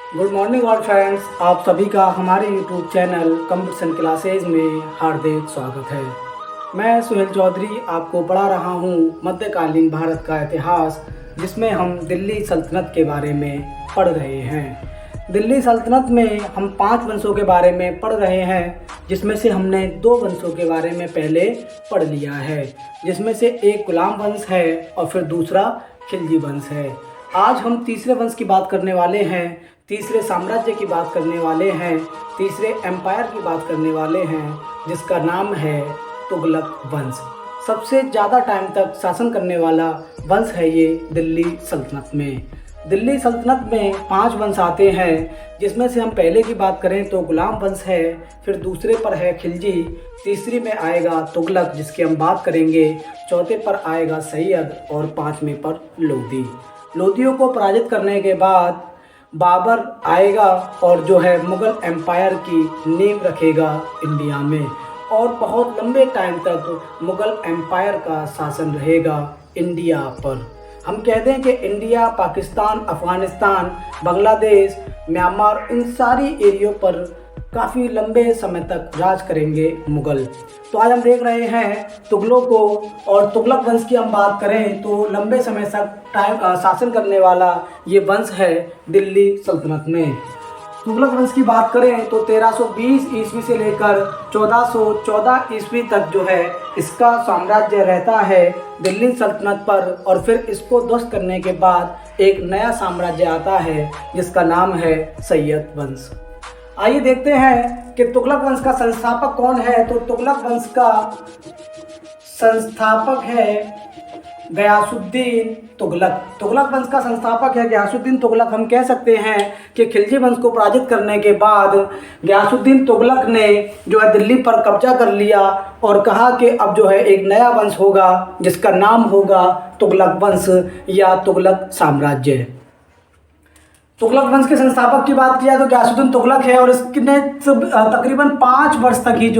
Good morning all friends, आप सभी का हमारे यूट्यूब चैनल कंपटीशन क्लासेज में हार्दिक स्वागत है। मैं सुहेल चौधरी आपको पढ़ा रहा हूँ मध्यकालीन भारत का इतिहास, जिसमें हम दिल्ली सल्तनत के बारे में पढ़ रहे हैं। दिल्ली सल्तनत में हम 5 वंशों के बारे में पढ़ रहे हैं, जिसमें से हमने 2 वंशों के बारे में पहले पढ़ लिया है, जिसमें से एक गुलाम वंश है और फिर दूसरा खिलजी वंश है। आज हम तीसरे वंश की बात करने वाले हैं, तीसरे साम्राज्य की बात करने वाले हैं, तीसरे एम्पायर की बात करने वाले हैं, जिसका नाम है तुगलक वंश। सबसे ज़्यादा टाइम तक शासन करने वाला वंश है ये दिल्ली सल्तनत में। दिल्ली सल्तनत में 5 वंश आते हैं, जिसमें से हम पहले की बात करें तो गुलाम वंश है, फिर दूसरे पर है खिलजी, तीसरी में आएगा तुगलक जिसकी हम बात करेंगे, चौथे पर आएगा सैयद और 5वें पर लोधी। लोधियों को पराजित करने के बाद बाबर आएगा और जो है मुग़ल एम्पायर की नींव रखेगा इंडिया में, और बहुत लंबे टाइम तक मुग़ल एम्पायर का शासन रहेगा इंडिया पर। हम कहते हैं कि इंडिया, पाकिस्तान, अफ़गानिस्तान, बांग्लादेश, म्यांमार, इन सारी एरियो पर काफ़ी लंबे समय तक राज करेंगे मुग़ल। तो आज हम देख रहे हैं तुगलों को, और तुगलक वंश की हम बात करें तो लंबे समय तक शासन करने वाला ये वंश है दिल्ली सल्तनत में। तुगलक वंश की बात करें तो 1320 ईस्वी से लेकर 1414 ईस्वी तक जो है इसका साम्राज्य रहता है दिल्ली सल्तनत पर, और फिर इसको ध्वस्त करने के बाद एक नया साम्राज्य आता है जिसका नाम है सैयद वंश। आइए देखते हैं कि तुगलक वंश का संस्थापक कौन है। तो तुगलक वंश का संस्थापक है गयासुद्दीन तुगलक। तुगलक वंश का संस्थापक है गयासुद्दीन तुगलक। हम कह सकते हैं कि खिलजी वंश को पराजित करने के बाद गयासुद्दीन तुगलक ने जो है दिल्ली पर कब्जा कर लिया और कहा कि अब जो है एक नया वंश होगा जिसका नाम होगा तुगलक वंश या तुगलक साम्राज्य। तुगलक वंश के संस्थापक की बात किया तो गयासुद्दीन तुगलक है, और इसने तकरीबन 5 वर्ष तक ही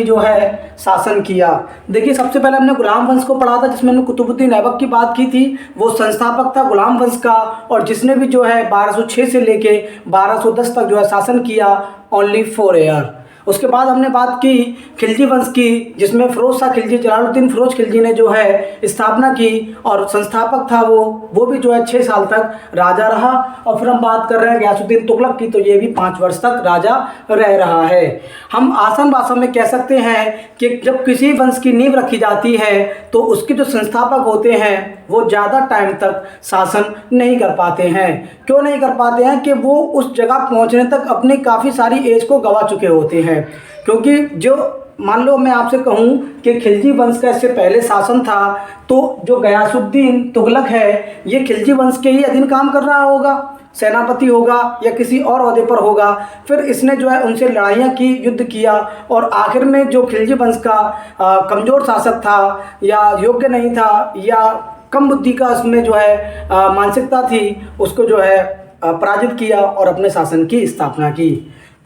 जो है शासन किया। देखिए, सबसे पहले हमने गुलाम वंश को पढ़ा था, जिसमें हमने कुतुबुद्दीन ऐबक की बात की थी। वो संस्थापक था गुलाम वंश का, और जिसने भी जो है 1206 से लेके 1210 तक जो है शासन किया, ओनली 4 ईयर। उसके बाद हमने बात की खिलजी वंश की, जिसमें फ़िरोज़ शाह खिलजी, जलालुद्दीन फ़िरोज़ खिलजी ने जो है स्थापना की, और संस्थापक था वो भी जो है 6 साल तक राजा रहा। और फिर हम बात कर रहे हैं गयासुद्दीन तुगलक की, तो ये भी 5 वर्ष तक राजा रह रहा है। हम आसान भाषा में कह सकते हैं कि जब किसी वंश की नींव रखी जाती है तो उसके जो संस्थापक होते हैं वो ज़्यादा टाइम तक शासन नहीं कर पाते हैं। क्यों नहीं कर पाते हैं? कि वो उस जगह पहुंचने तक अपनी काफ़ी सारी एज को गंवा चुके होते हैं। क्योंकि जो मान लो मैं आपसे कहूं कि खिलजी वंश का इससे पहले शासन था, तो जो गयासुद्दीन तुगलक है ये खिलजी वंश के ही अधीन काम कर रहा होगा, सेनापति होगा या किसी और ओहदे पर होगा। फिर इसने जो है उनसे लड़ाइयाँ की, युद्ध किया, और आखिर में जो खिलजी वंश का कमज़ोर शासक था या योग्य नहीं था या कम बुद्धि का उसमें जो है मानसिकता थी, उसको जो है पराजित किया और अपने शासन की स्थापना की।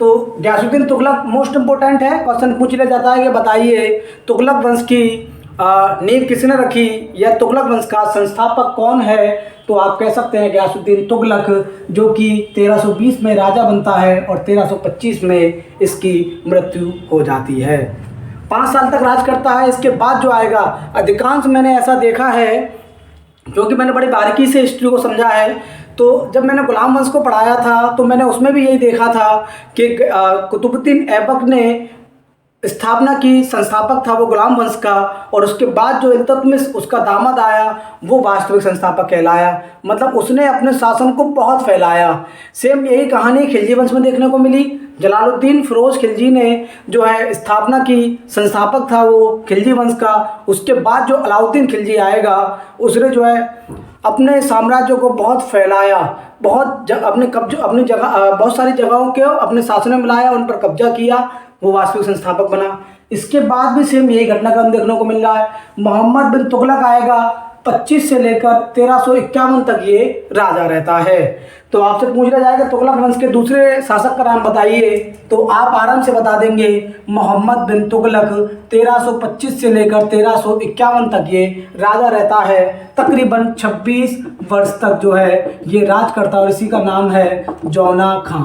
तो गयासुद्दीन तुगलक मोस्ट इम्पोर्टेंट है। क्वेश्चन पूछ लिया जाता है कि बताइए तुगलक वंश की नींव किसने रखी या तुगलक वंश का संस्थापक कौन है? तो आप कह सकते हैं गयासुद्दीन तुगलक, जो कि 1320 में राजा बनता है और 1325 में इसकी मृत्यु हो जाती है। 5 साल तक राज करता है। इसके बाद जो आएगा, अधिकांश मैंने ऐसा देखा है, क्योंकि मैंने बड़ी बारीकी से हिस्ट्री को समझा है, तो जब मैंने गुलाम वंश को पढ़ाया था तो मैंने उसमें भी यही देखा था कि कुतुबुद्दीन ऐबक ने स्थापना की, संस्थापक था वो गुलाम वंश का, और उसके बाद जो इल्तुतमिश उसका दामाद आया वो वास्तविक संस्थापक कहलाया। मतलब उसने अपने शासन को बहुत फैलाया। सेम यही कहानी खिलजी वंश में देखने को मिली। जलालुद्दीन फ़िरोज़ खिलजी ने जो है स्थापना की, संस्थापक था वो खिलजी वंश का। उसके बाद जो अलाउद्दीन खिलजी आएगा उसने जो है अपने साम्राज्य को बहुत फैलाया, अपनी जगह बहुत सारी जगहों के अपने शासन में मिलाया, उन पर कब्जा किया, वो वास्तविक संस्थापक बना। इसके बाद भी सेम यही घटनाक्रम देखने को मिल रहा है। मोहम्मद बिन तुगलक आएगा, 1325 से लेकर 1351 तक ये राजा रहता है। तो आपसे पूछ लिया जाएगा तुगलक वंश के दूसरे शासक का नाम बताइए, तो आप आराम से बता देंगे मोहम्मद बिन तुगलक। 1325 से लेकर 1351 तक ये राजा रहता है, तकरीबन 26 वर्ष तक जो है ये राज करता है, और इसी का नाम है जौना खां।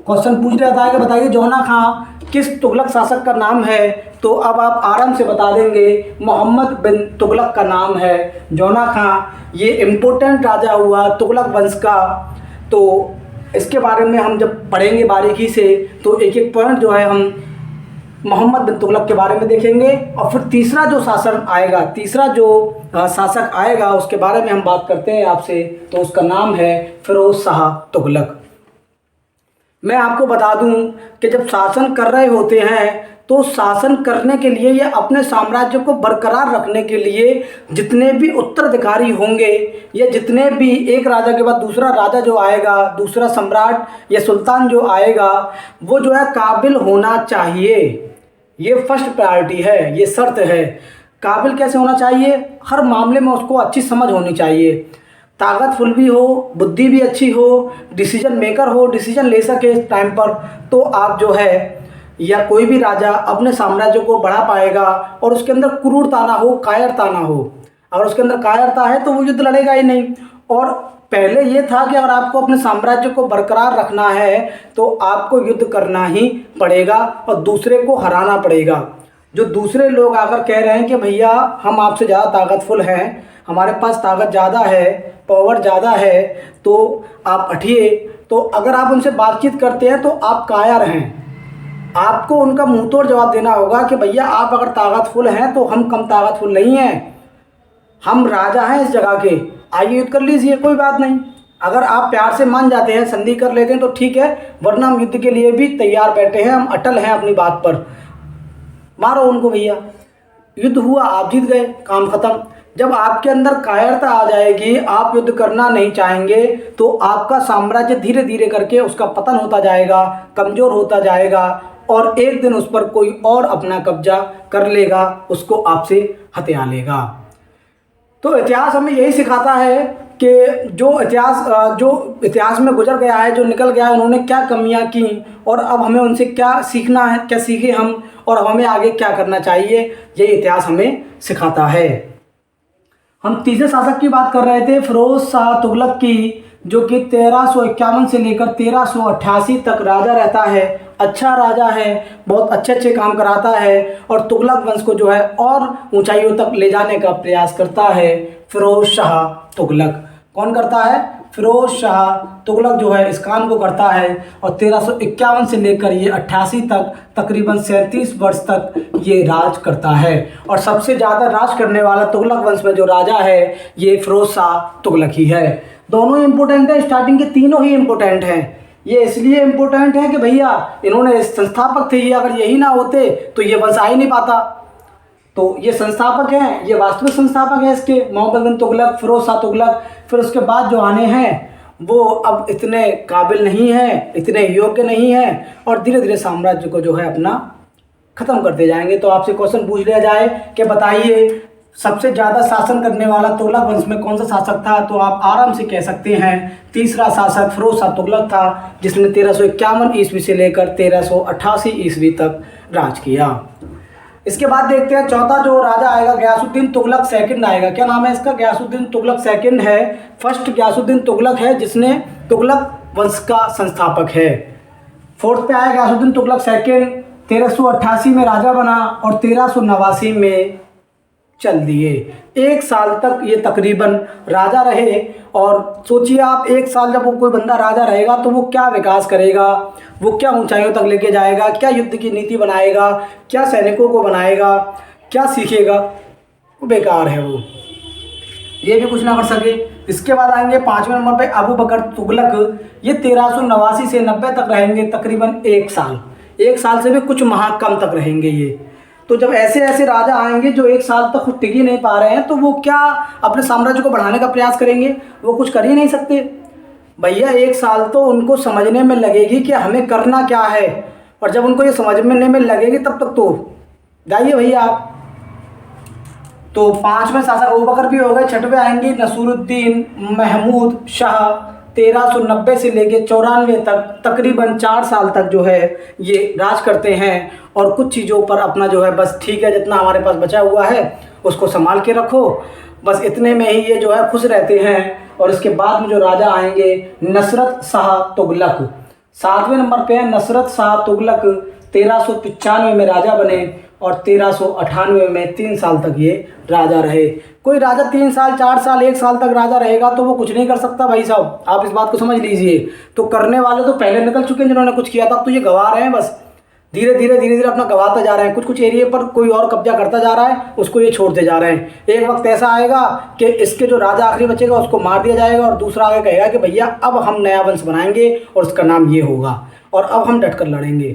क्वेश्चन पूछ रहा था कि बताइए जौना खां किस तुगलक शासक का नाम है, तो अब आप आराम से बता देंगे मोहम्मद बिन तुगलक का नाम है जौना खां। ये इम्पोर्टेंट राजा हुआ तुगलक वंश का। तो इसके बारे में हम जब पढ़ेंगे बारीकी से तो एक एक पॉइंट जो है हम मोहम्मद बिन तुगलक के बारे में देखेंगे, और फिर तीसरा जो शासन आएगा, तीसरा जो शासक आएगा उसके बारे में हम बात करते हैं आपसे, तो उसका नाम है फिरोज शाह तुगलक। मैं आपको बता दूं कि जब शासन कर रहे होते हैं तो शासन करने के लिए या अपने साम्राज्य को बरकरार रखने के लिए जितने भी उत्तराधिकारी होंगे या जितने भी एक राजा के बाद दूसरा राजा जो आएगा, दूसरा सम्राट या सुल्तान जो आएगा, वो जो है काबिल होना चाहिए। ये फर्स्ट प्रायोरिटी है, ये शर्त है। काबिल कैसे होना चाहिए? हर मामले में उसको अच्छी समझ होनी चाहिए, ताकतफुल भी हो, बुद्धि भी अच्छी हो, डिसीजन मेकर हो, डिसीजन ले सके टाइम पर, तो आप जो है या कोई भी राजा अपने साम्राज्य को बढ़ा पाएगा। और उसके अंदर क्रूरता ना हो, कायरता ना हो। अगर उसके अंदर कायरता है तो वो युद्ध लड़ेगा ही नहीं। और पहले ये था कि अगर आपको अपने साम्राज्य को बरकरार रखना है तो आपको युद्ध करना ही पड़ेगा और दूसरे को हराना पड़ेगा। जो दूसरे लोग आकर कह रहे हैं कि भैया हम आपसे ज़्यादा ताकतफुल हैं, हमारे पास ताकत ज़्यादा है, पावर ज़्यादा है, तो आप हटिए, तो अगर आप उनसे बातचीत करते हैं तो आप कायर हैं। आपको उनका मुंह तोड़ जवाब देना होगा कि भैया आप अगर ताकतफुल हैं तो हम कम ताकतफुल नहीं हैं, हम राजा हैं इस जगह के, आइए युद्ध कर लीजिए, कोई बात नहीं। अगर आप प्यार से मान जाते हैं, संधि कर लेते हैं तो ठीक है, वरना हम युद्ध के लिए भी तैयार बैठे हैं, हम अटल हैं अपनी बात पर। मारो उनको भैया, युद्ध हुआ, आप जीत गए, काम खत्म। जब आपके अंदर कायरता आ जाएगी, आप युद्ध करना नहीं चाहेंगे, तो आपका साम्राज्य धीरे धीरे करके उसका पतन होता जाएगा, कमज़ोर होता जाएगा, और एक दिन उस पर कोई और अपना कब्जा कर लेगा, उसको आपसे हथिया लेगा। तो इतिहास हमें यही सिखाता है कि जो इतिहास में गुजर गया है, जो निकल गया है, उन्होंने क्या कमियां की और अब हमें उनसे क्या सीखना है, क्या सीखे हम, और हमें आगे क्या करना चाहिए, ये इतिहास हमें सिखाता है। हम तीसरे शासक की बात कर रहे थे, फिरोज शाह तुगलक की, जो कि 1351 से लेकर 1388 तक राजा रहता है। अच्छा राजा है, बहुत अच्छे अच्छे काम कराता है और तुगलक वंश को जो है और ऊंचाइयों तक ले जाने का प्रयास करता है फिरोज शाह तुगलक। कौन करता है? फिरोज शाह तुगलक जो है इस काम को करता है, और 1351 से लेकर ये 88 तक तकरीबन 37 वर्ष तक ये राज करता है। और सबसे ज़्यादा राज करने वाला तुगलक वंश में जो राजा है ये फिरोज शाह तुगलक ही है। दोनों इम्पोर्टेंट है, स्टार्टिंग के तीनों ही इम्पोर्टेंट हैं। ये इसलिए इम्पोर्टेंट है कि भैया इन्होंने संस्थापक थे, ये अगर यही ना होते तो ये वंश आ ही नहीं पाता। तो ये संस्थापक हैं, ये वास्तविक संस्थापक हैं इसके, मोहम्मद बिन तुगलक, फिरोज शाह तुगलक। फिर उसके बाद जो आने हैं वो अब इतने काबिल नहीं हैं, इतने योग्य नहीं हैं, और धीरे धीरे साम्राज्य को जो है अपना ख़त्म करते जाएंगे। तो आपसे क्वेश्चन पूछ लिया जाए कि बताइए सबसे ज़्यादा शासन करने वाला तुगलक वंश में कौन सा शासक था, तो आप आराम से कह सकते हैं तीसरा शासक फिरोज शाह तुगलक था, जिसने 1351 ईस्वी से लेकर 1388 ईस्वी तक राज किया। इसके बाद देखते हैं चौथा जो राजा आएगा, गयासुद्दीन तुगलक सेकंड आएगा। क्या नाम है इसका? गयासुद्दीन तुगलक सेकंड है। फर्स्ट गयासुद्दीन तुगलक है जिसने तुगलक वंश का संस्थापक है। फोर्थ पे आया गयासुद्दीन तुगलक सेकंड, 1388 में राजा बना और 1389 में चल दिए। 1 साल तक ये तकरीबन राजा रहे। और सोचिए आप, 1 साल जब वो कोई बंदा राजा रहेगा तो वो क्या विकास करेगा, वो क्या ऊंचाइयों तक लेके जाएगा, क्या युद्ध की नीति बनाएगा, क्या सैनिकों को बनाएगा, क्या सीखेगा? वो बेकार है, वो ये भी कुछ ना कर सके। इसके बाद आएंगे 5वें नंबर पे अबू बकर तुगलक। ये 1389 से 90 तक रहेंगे, तकरीबन 1 साल। 1 साल से भी कुछ माह कम तक रहेंगे ये। तो जब ऐसे ऐसे राजा आएंगे जो 1 साल तक खुद टिक ही नहीं पा रहे हैं, तो वो क्या अपने साम्राज्य को बढ़ाने का प्रयास करेंगे? वो कुछ कर ही नहीं सकते भैया। 1 साल तो उनको समझने में लगेगी कि हमें करना क्या है, और जब उनको ये समझने में लगेगी तब तक तो जाइए भैया आप। तो पाँचवें शासक अबू बकर भी हो गए। छठवें आएंगे नसीरुद्दीन महमूद शाह, 1390 से लेके 94 तक, तकरीबन 4 साल तक जो है ये राज करते हैं। और कुछ चीज़ों पर अपना जो है बस ठीक है, जितना हमारे पास बचा हुआ है उसको संभाल के रखो, बस इतने में ही ये जो है खुश रहते हैं। और इसके बाद में जो राजा आएंगे नसरत शाह तुगलक, 7वें नंबर पे है नसरत शाह तुगलक। 1395 में राजा बने और 1398 में 3 साल तक ये राजा रहे। कोई राजा 3 साल, 4 साल, 1 साल तक राजा रहेगा तो वो कुछ नहीं कर सकता भाई साहब, आप इस बात को समझ लीजिए। तो करने वाले तो पहले निकल चुके हैं जिन्होंने कुछ किया था, तो ये गवा रहे हैं, बस धीरे धीरे अपना गवाता जा रहे हैं। कुछ कुछ एरिया पर कोई और कब्जा करता जा रहा है, उसको ये छोड़ते जा रहे हैं। एक वक्त ऐसा आएगा कि इसके जो राजा आखिरी बचेगा उसको मार दिया जाएगा और दूसरा आगे कहेगा कि भैया अब हम नया वंश बनाएंगे और उसका नाम ये होगा और अब हम डट कर लड़ेंगे।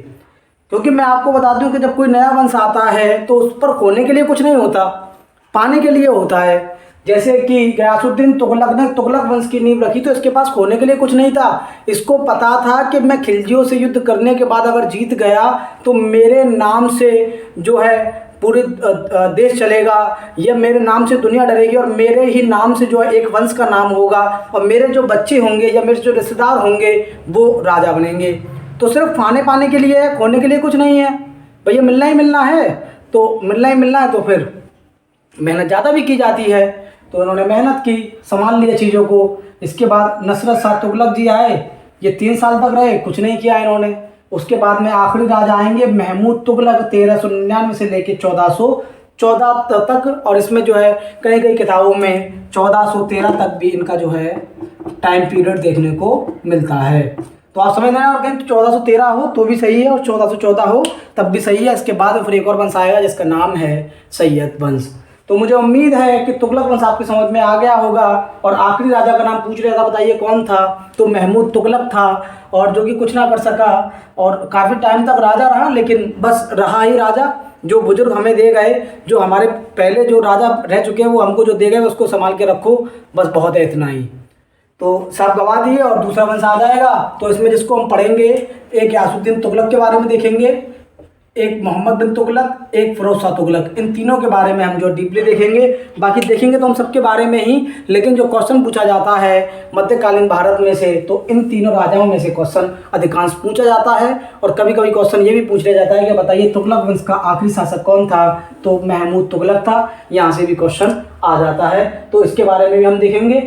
क्योंकि मैं आपको बता दूं कि जब कोई नया वंश आता है तो उस पर खोने के लिए कुछ नहीं होता, पाने के लिए होता है। जैसे कि गयासुद्दीन तुगलक ने तुगलक वंश की नींव रखी तो इसके पास खोने के लिए कुछ नहीं था। इसको पता था कि मैं खिलजियों से युद्ध करने के बाद अगर जीत गया तो मेरे नाम से जो है पूरे देश चलेगा, या मेरे नाम से दुनिया डरेगी और मेरे ही नाम से जो है एक वंश का नाम होगा और मेरे जो बच्चे होंगे या मेरे जो रिश्तेदार होंगे वो राजा बनेंगे। तो सिर्फ खाने पाने के लिए है, खोने के लिए कुछ नहीं है। भैया मिलना ही मिलना है, तो मिलना ही मिलना है, तो फिर मेहनत ज़्यादा भी की जाती है। तो इन्होंने मेहनत की, संभाल लिया चीज़ों को। इसके बाद नसरत शाह तुगलक जी आए, ये 3 साल तक रहे, कुछ नहीं किया इन्होंने। उसके बाद में आखिरी राजा आएंगे महमूद तुगलक, 1399 से लेके 1414 तक। और इसमें जो है कई कई किताबों में 1413 तक भी इनका जो है टाइम पीरियड देखने को मिलता है। तो आप समझ लेना, और कहीं 1413 हो तो भी सही है और 1414 हो तब भी सही है। इसके बाद फिर एक और वंश आएगा जिसका नाम है सैयद वंश। तो मुझे उम्मीद है कि तुगलक वंश आपकी समझ में आ गया होगा। और आखिरी राजा का नाम पूछ रहा था, बताइए कौन था? तो महमूद तुगलक था, और जो कि कुछ ना कर सका और काफ़ी टाइम तक राजा रहा, लेकिन बस रहा ही राजा। जो बुजुर्ग हमें दे गए, जो हमारे पहले जो राजा रह चुके हैं वो हमको जो दे गए उसको संभाल के रखो, बस बहुत है इतना ही। तो सब गवा दिए और दूसरा वंश आ जाएगा। तो इसमें जिसको हम पढ़ेंगे, एक गयासुद्दीन तुगलक के बारे में देखेंगे, एक मोहम्मद बिन तुगलक, एक फिरोज शाह तुगलक। इन तीनों के बारे में हम जो डीपली देखेंगे। बाकी देखेंगे तो हम सबके बारे में ही, लेकिन जो क्वेश्चन पूछा जाता है मध्यकालीन भारत में से, तो इन तीनों राजाओं में से क्वेश्चन अधिकांश पूछा जाता है। और कभी कभी क्वेश्चन ये भी पूछ लिया जाता है कि बताइए तुगलक वंश का आखिरी शासक कौन था? तो महमूद तुगलक था। यहाँ से भी क्वेश्चन आ जाता है। तो इसके बारे में भी हम देखेंगे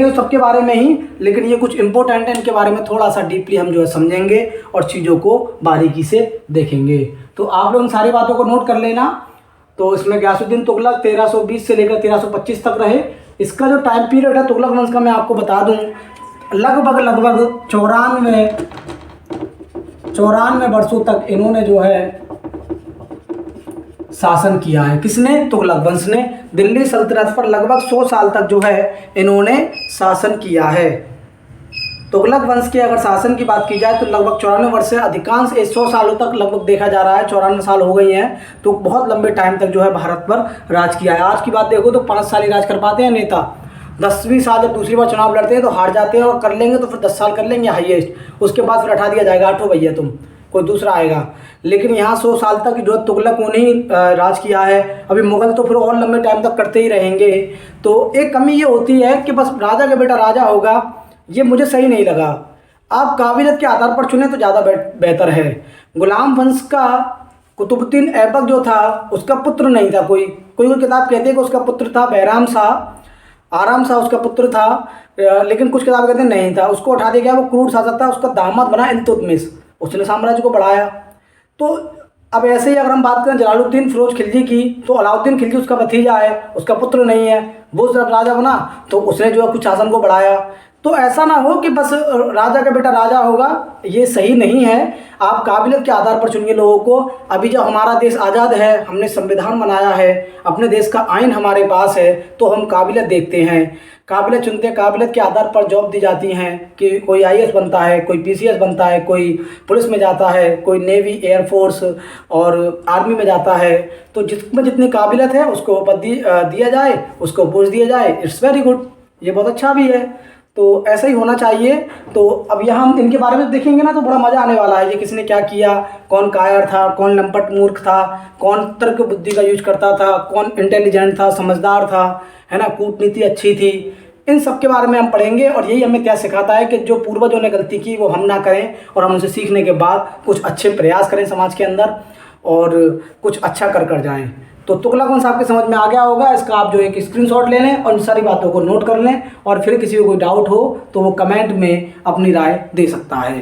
तो सबके बारे में ही, लेकिन ये कुछ इंपॉर्टेंट है, इनके बारे में थोड़ा सा डीपली हम जो है समझेंगे और चीज़ों को बारीकी से देखेंगे। तो आप लोग इन सारी बातों को नोट कर लेना। तो इसमें गयासुद्दीन तुगलक 1320 से लेकर 1325 तक रहे। इसका जो टाइम पीरियड है तुगलक वंश का मैं आपको बता दूं, लगभग 94 वर्षों तक इन्होंने जो है शासन किया है। किसने? तुगलक वंश ने। दिल्ली सल्तनत पर लगभग 100 साल तक जो है इन्होंने शासन किया है। तुगलक वंश के अगर शासन की बात की जाए तो लगभग 94 वर्ष से अधिकांश 100 सालों तक लगभग देखा जा रहा है, 94 साल हो गई हैं। तो बहुत लंबे टाइम तक जो है भारत पर राज किया है। आज की बात देखो तो 5 साल ही राज कर पाते हैं नेता। 10वीं साल जब दूसरी बार चुनाव लड़ते हैं तो हार जाते हैं, और कर लेंगे तो फिर 10 साल कर लेंगे हाईएस्ट, उसके बाद फिर हटा दिया जाएगा, हटो भैया तुम, कोई दूसरा आएगा। लेकिन यहाँ 100 साल तक जो तुगलक उन्हीं राज किया है। अभी मुगल तो फिर और लंबे टाइम तक करते ही रहेंगे। तो एक कमी ये होती है कि बस राजा का बेटा राजा होगा, ये मुझे सही नहीं लगा। आप काबिलियत के आधार पर चुने तो ज़्यादा बेहतर है। गुलाम वंश का कुतुबुद्दीन ऐबक जो था उसका पुत्र नहीं था। कोई किताब कहते हैं कि उसका पुत्र था बैराम शाह, आराम शाह उसका पुत्र था, लेकिन कुछ किताब कहते हैं नहीं था। उसको उठा दिया गया, वो क्रूर शासक था। उसका दामाद बना इल्तुतमिश, उसने साम्राज्य को बढ़ाया। तो अब ऐसे ही अगर हम बात करें जलालुद्दीन फिरोज खिलजी की, तो अलाउद्दीन खिलजी उसका भतीजा है, उसका पुत्र नहीं है। वो जब राजा बना तो उसने जो है कुछ शासन को बढ़ाया। तो ऐसा ना हो कि बस राजा का बेटा राजा होगा, ये सही नहीं है। आप काबिलियत के आधार पर चुनिए लोगों को। अभी जब हमारा देश आज़ाद है, हमने संविधान बनाया है, अपने देश का आइन हमारे पास है, तो हम काबिलियत देखते हैं, काबिलियत चुनते हैं। काबिलियत के आधार पर जॉब दी जाती हैं कि कोई IAS बनता है, कोई PCS बनता है, कोई पुलिस में जाता है, कोई नेवी, एयरफोर्स और आर्मी में जाता है। तो जिसमें जितनी काबिलियत है उसको पद दिया जाए, उसको पोस्ट दिया जाए। इट्स वेरी गुड, ये बहुत अच्छा भी है। तो ऐसा ही होना चाहिए। तो अब यहाँ हम इनके बारे में देखेंगे ना तो बड़ा मज़ा आने वाला है, ये किसने क्या किया, कौन कायर था, कौन लंपट मूर्ख था, कौन तर्क बुद्धि का यूज करता था, कौन इंटेलिजेंट था, समझदार था, है ना, कूटनीति अच्छी थी। इन सब के बारे में हम पढ़ेंगे और यही हमें क्या सिखाता है कि जो पूर्वजों ने गलती की वो हम ना करें और हम उनसे सीखने के बाद कुछ अच्छे प्रयास करें समाज के अंदर और कुछ अच्छा कर जाएं। तो तुगलक वंश आपके समझ में आ गया होगा, इसका आप जो एक स्क्रीनशॉट ले लें और इन सारी बातों को नोट कर लें और फिर किसी को कोई डाउट हो तो वो कमेंट में अपनी राय दे सकता है।